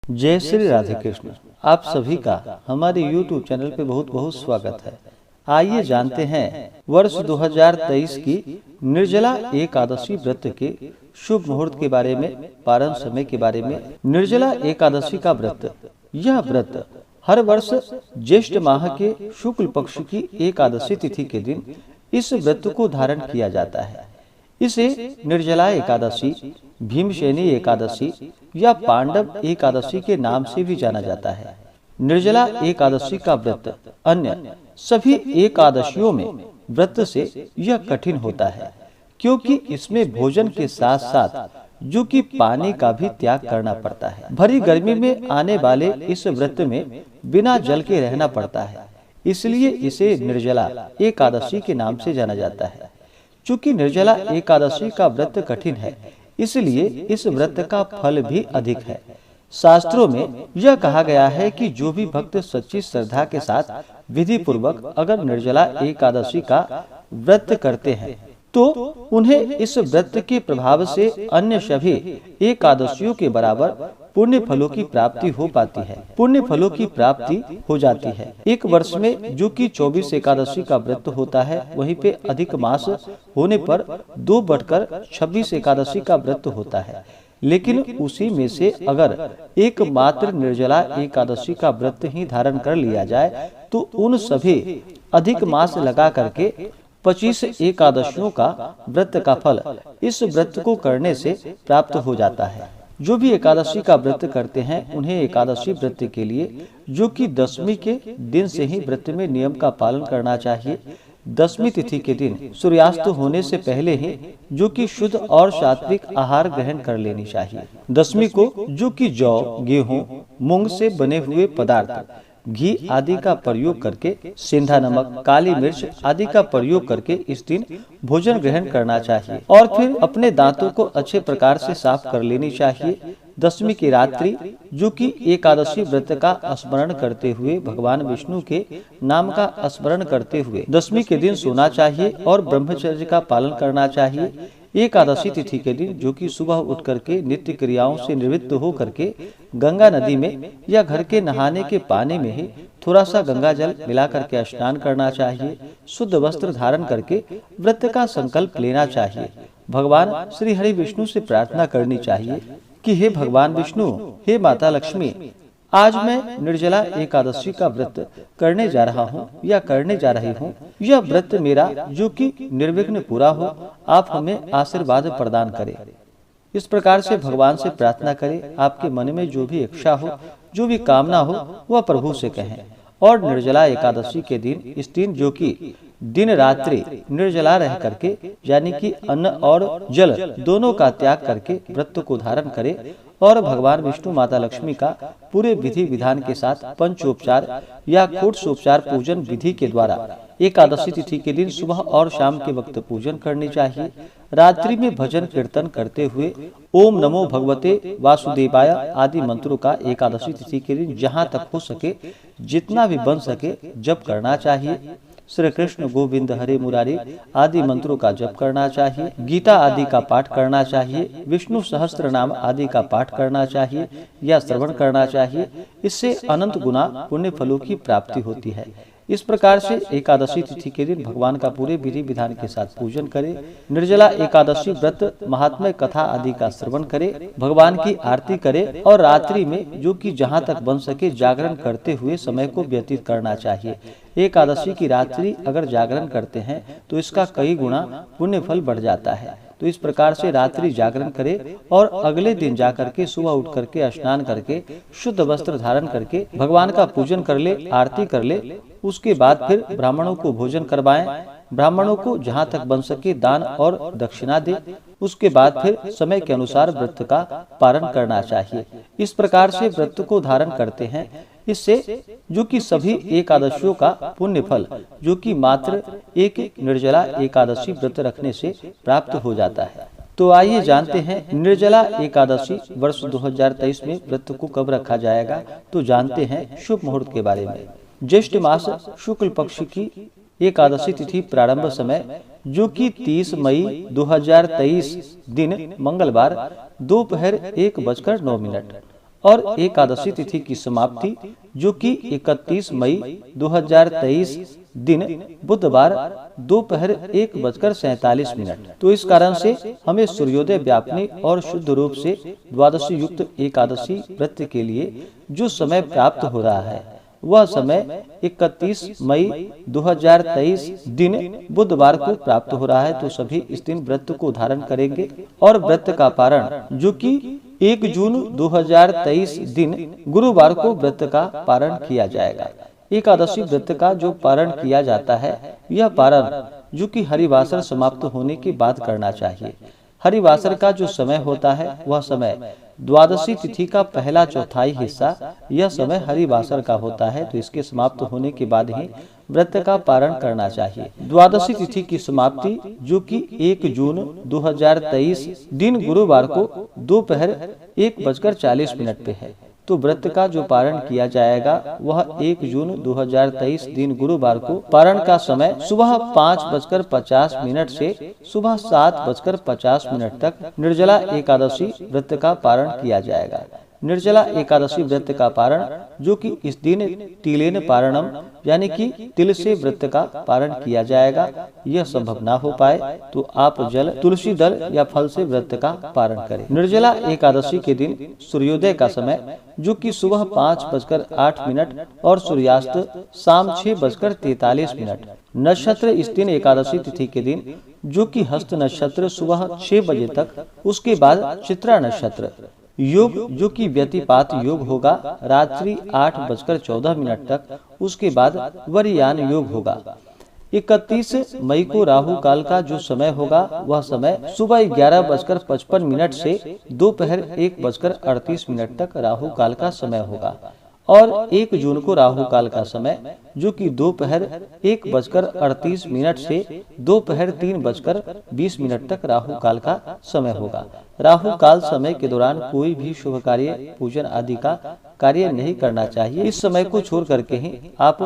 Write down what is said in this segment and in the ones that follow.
जय श्री राधे कृष्ण। आप सभी का हमारे YouTube चैनल पे बहुत बहुत स्वागत है। आइए जानते हैं वर्ष 2023 की निर्जला एकादशी व्रत के शुभ मुहूर्त के बारे में, पारण समय के बारे में। निर्जला एकादशी का व्रत, यह व्रत हर वर्ष ज्येष्ठ माह के शुक्ल पक्ष की एकादशी तिथि के दिन इस व्रत को धारण किया जाता है। इसे निर्जला एकादशी, भीमसेनी एकादशी या पांडव एकादशी के नाम से भी जाना जाता है। निर्जला एकादशी का व्रत अन्य सभी एकादशियों में व्रत से यह कठिन होता है, क्योंकि इसमें भोजन के साथ साथ जो कि पानी का भी त्याग करना पड़ता है। भरी गर्मी में आने वाले इस व्रत में बिना जल के रहना पड़ता है, इसलिए इसे निर्जला एकादशी के नाम से जाना जाता है। चूँकि निर्जला एकादशी का व्रत कठिन है, इसलिए इस व्रत का फल भी अधिक है। शास्त्रों में यह कहा गया है कि जो भी भक्त सच्ची श्रद्धा के साथ विधि पूर्वक अगर निर्जला एकादशी का व्रत करते हैं तो उन्हें इस व्रत के प्रभाव से अन्य सभी एकादशियों के बराबर पुण्य फलों की प्राप्ति हो पाती है। पुण्य फलों की प्राप्ति हो जाती है। एक वर्ष में जो कि 24 एकादशी का व्रत होता है, वहीं पे अधिक मास होने पर 2/26 एकादशी का व्रत होता है। लेकिन उसी में से अगर एकमात्र निर्जला एकादशी का व्रत ही धारण कर लिया जाए तो उन सभी अधिक मास लगा करके 25 एकादशियों का व्रत का फल इस व्रत को करने से प्राप्त हो जाता है। जो भी एकादशी का व्रत करते हैं उन्हें एकादशी व्रत के लिए जो कि 10वीं के दिन से ही व्रत में नियम का पालन करना चाहिए। 10वीं तिथि के दिन सूर्यास्त होने से पहले ही जो कि शुद्ध और सात्विक आहार ग्रहण कर लेनी चाहिए। 10वीं को जो कि जौ, गेहूं, मूंग से बने हुए पदार्थ, घी आदि का प्रयोग करके, सेंधा नमक, काली मिर्च आदि का प्रयोग करके इस दिन भोजन ग्रहण करना चाहिए और फिर अपने दांतों को अच्छे प्रकार से साफ कर लेनी चाहिए। 10वीं की रात्रि जो कि एकादशी व्रत का स्मरण करते हुए, भगवान विष्णु के नाम का स्मरण करते हुए 10वीं के दिन सोना चाहिए और ब्रह्मचर्य का पालन करना चाहिए। एकादशी तिथि के दिन जो कि सुबह उठ करके नित्य क्रियाओं से निवृत्त हो करके गंगा नदी में या घर के नहाने के पानी में ही थोड़ा सा गंगा जल मिला करके स्नान करना चाहिए। शुद्ध वस्त्र धारण करके व्रत का संकल्प लेना चाहिए। भगवान श्री हरि विष्णु से प्रार्थना करनी चाहिए कि हे भगवान विष्णु, हे माता लक्ष्मी, आज मैं निर्जला एकादशी का व्रत करने जा रहा हूँ या करने जा रही हूँ। यह व्रत मेरा जो कि निर्विघ्न पूरा हो, आप हमें आशीर्वाद प्रदान करें। इस प्रकार से भगवान से प्रार्थना करें। आपके मन में जो भी इच्छा हो, जो भी कामना हो, वह प्रभु से कहें। और निर्जला एकादशी के दिन, इस दिन जो कि दिन रात्रि निर्जला रह करके, यानी कि अन्न और जल दोनों का त्याग करके व्रत को धारण करें और भगवान विष्णु, माता लक्ष्मी का पूरे विधि विधान के साथ पंचोपचार या कोटोपचार पूजन विधि के द्वारा एकादशी तिथि के दिन सुबह और शाम के वक्त पूजन करनी चाहिए। रात्रि में भजन कीर्तन करते हुए ओम नमो भगवते वासुदेवाय आदि मंत्रों का एकादशी तिथि के दिन जहाँ तक हो सके, जितना भी बन सके जप करना चाहिए। श्री कृष्ण गोविंद हरे मुरारी आदि मंत्रों का जप करना चाहिए। गीता आदि का पाठ करना चाहिए। विष्णु सहस्त्र नाम आदि का पाठ करना चाहिए या श्रवण करना चाहिए। इससे अनंत गुना पुण्य फलों की प्राप्ति होती है। इस प्रकार से एकादशी तिथि के दिन भगवान का पूरे विधि विधान के साथ पूजन करें। निर्जला एकादशी व्रत महात्म्य कथा आदि का श्रवण करें, भगवान की आरती करें और रात्रि में जो कि जहां तक बन सके जागरण करते हुए समय को व्यतीत करना चाहिए। एकादशी की रात्रि अगर जागरण करते हैं तो इसका कई गुना पुण्य फल बढ़ जाता है। तो इस प्रकार से रात्रि जागरण करें और अगले दिन जाकर के सुबह उठ करके स्नान करके शुद्ध वस्त्र धारण करके भगवान का पूजन कर ले, आरती कर ले। उसके बाद फिर ब्राह्मणों को भोजन करवाएं। ब्राह्मणों को जहां तक बन सके दान और दक्षिणा दे। उसके बाद फिर समय के अनुसार व्रत का पारण करना चाहिए। इस प्रकार से व्रत को धारण करते हैं। इससे जो कि सभी एकादशियों का पुण्य फल जो कि मात्र एक निर्जला एकादशी व्रत रखने से प्राप्त हो जाता है। तो आइए जानते हैं निर्जला एकादशी वर्ष 2023 में व्रत को कब रखा जाएगा। तो जानते हैं शुभ मुहूर्त के बारे में। ज्येष्ठ मास शुक्ल पक्ष की एकादशी तिथि प्रारंभ समय जो कि 30 मई 2023 दिन मंगलवार दोपहर 1:09 और एकादशी तिथि की समाप्ति जो कि 31 मई 2023 दिन बुधवार दोपहर 1:47। तो इस कारण से हमें सूर्योदय व्यापने और शुद्ध रूप से द्वादशी युक्त एकादशी व्रत के लिए जो समय प्राप्त हो रहा है वह समय 31 मई 2023 दिन बुधवार को प्राप्त हो रहा है। तो सभी इस दिन व्रत को धारण करेंगे और व्रत का पारण जो कि 1 जून 2023 दिन गुरुवार को व्रत का पारण किया जाएगा। एकादशी व्रत का जो पारण किया जाता है यह पारण जो कि हरिवासर समाप्त होने के बाद करना चाहिए। हरिवासर का जो समय होता है वह समय द्वादशी तिथि का पहला चौथाई हिस्सा, यह समय हरिवासर का होता है। तो इसके समाप्त होने के बाद ही व्रत का पारण करना चाहिए। द्वादशी तिथि की समाप्ति जो कि 1 जून 2023 दिन गुरुवार को दोपहर 1:40 पे है। तो व्रत का जो पारण किया जाएगा वह 1 जून 2023 दिन गुरुवार को पारण का समय सुबह 5:50 से सुबह 7:50 तक निर्जला एकादशी व्रत का पारण किया जाएगा। निर्जला एकादशी व्रत का पारण जो कि इस दिन तिलेन पारणम यानी कि तिल से व्रत का पारण किया जाएगा। यह संभव ना हो पाए तो आप जल, तुलसी दल या फल से व्रत का पारण करें। निर्जला एकादशी के दिन सूर्योदय का समय जो कि सुबह 5:08 और सूर्यास्त शाम 6:43। नक्षत्र इस दिन एकादशी तिथि के दिन जो कि हस्त नक्षत्र सुबह 6 बजे तक, उसके बाद चित्रा नक्षत्र योग जो कि व्यतिपात योग होगा रात्रि 8:14 तक, उसके बाद वरियान योग होगा। 31 मई को राहु काल का जो समय होगा वह समय सुबह 11:55 से दोपहर 1:38 तक राहु काल का समय होगा। और 1 जून को राहु काल का समय जो कि दोपहर 1:38 से दोपहर 3:20 तक राहु काल का समय होगा। राहु काल समय के दौरान कोई भी शुभ कार्य, पूजन आदि का कार्य नहीं करना चाहिए। इस समय को छोड़ करके ही आप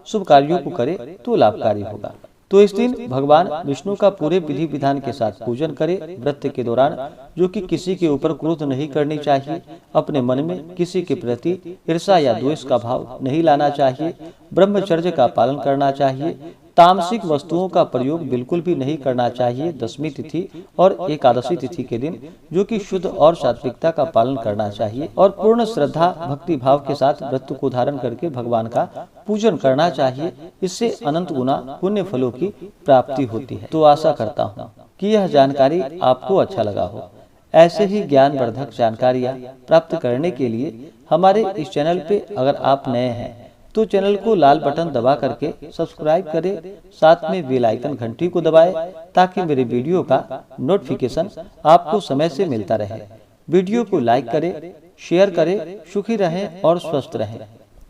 शुभ कार्यों को करें तो लाभकारी होगा। तो इस दिन भगवान विष्णु का पूरे विधि विधान के साथ पूजन करें। व्रत के दौरान जो कि किसी के ऊपर क्रोध नहीं करनी चाहिए, अपने मन में किसी के प्रति ईर्ष्या या द्वेष का भाव नहीं लाना चाहिए, ब्रह्मचर्य का पालन करना चाहिए, तामसिक वस्तुओं का प्रयोग बिल्कुल भी नहीं करना चाहिए। दशमी तिथि और एकादशी तिथि के दिन जो कि शुद्ध और सात्विकता का पालन करना चाहिए और पूर्ण श्रद्धा भक्ति भाव के साथ व्रत को धारण करके भगवान का पूजन करना चाहिए। इससे अनंत गुना पुण्य फलों की प्राप्ति होती है। तो आशा करता हूँ कि यह जानकारी आपको अच्छा लगा हो। ऐसे ही ज्ञानवर्धक जानकारियाँ प्राप्त करने के लिए हमारे इस चैनल पे अगर आप नए हैं तो चैनल को लाल बटन दबा करके सब्सक्राइब करें, साथ में बेल आइकन घंटी को दबाएं ताकि मेरे वीडियो का नोटिफिकेशन आपको समय से मिलता रहे। वीडियो को लाइक करें, शेयर करें। सुखी रहें और स्वस्थ रहें।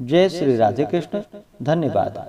जय श्री राधे कृष्ण। धन्यवाद।